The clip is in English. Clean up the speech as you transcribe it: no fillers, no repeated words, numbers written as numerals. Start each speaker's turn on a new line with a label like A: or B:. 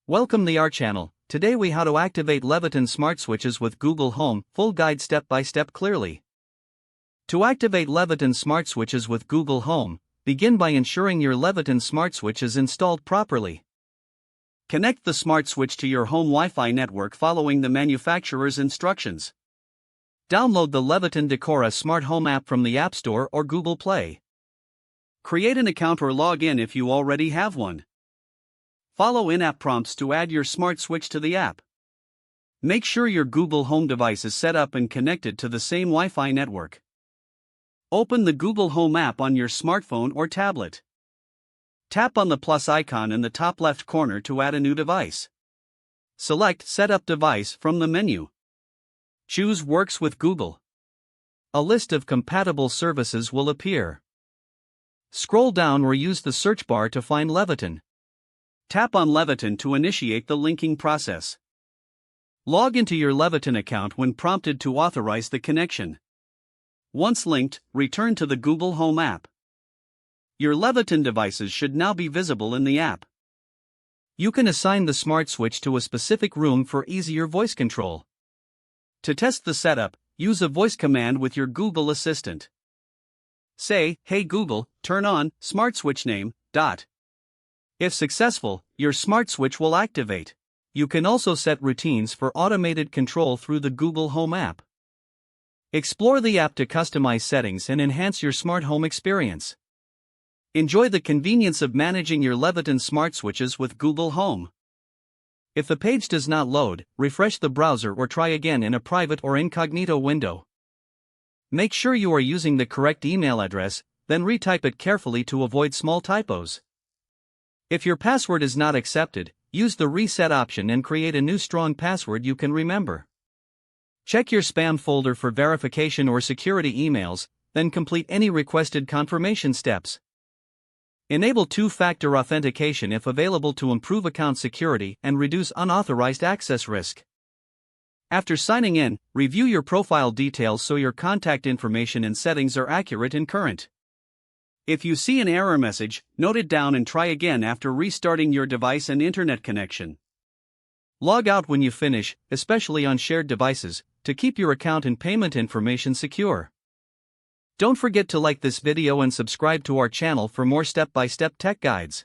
A: Welcome to our channel. Today we how to activate Leviton smart switches with Google Home, full guide step by step clearly. To activate Leviton smart switches with Google Home, begin by ensuring your Leviton smart switch is installed properly. Connect the smart switch to your home Wi-Fi network following the manufacturer's instructions. Download the Leviton Decora smart home app from the App Store or Google Play. Create an account or log in if you already have one. Follow in-app prompts to add your smart switch to the app. Make sure your Google Home device is set up and connected to the same Wi-Fi network. Open the Google Home app on your smartphone or tablet. Tap on the plus icon in the top left corner to add a new device. Select Set Up Device from the menu. Choose Works with Google. A list of compatible services will appear. Scroll down or use the search bar to find Leviton. Tap on Leviton to initiate the linking process. Log into your Leviton account when prompted to authorize the connection. Once linked, return to the Google Home app. Your Leviton devices should now be visible in the app. You can assign the smart switch to a specific room for easier voice control. To test the setup, use a voice command with your Google Assistant. Say, "Hey Google, turn on smart switch name, ... If successful, your smart switch will activate. You can also set routines for automated control through the Google Home app. Explore the app to customize settings and enhance your smart home experience. Enjoy the convenience of managing your Leviton smart switches with Google Home. If the page does not load, refresh the browser or try again in a private or incognito window. Make sure you are using the correct email address, then retype it carefully to avoid small typos. If your password is not accepted, use the reset option and create a new strong password you can remember. Check your spam folder for verification or security emails, then complete any requested confirmation steps. Enable two-factor authentication if available to improve account security and reduce unauthorized access risk. After signing in, review your profile details so your contact information and settings are accurate and current. If you see an error message, note it down and try again after restarting your device and internet connection. Log out when you finish, especially on shared devices, to keep your account and payment information secure. Don't forget to like this video and subscribe to our channel for more step-by-step tech guides.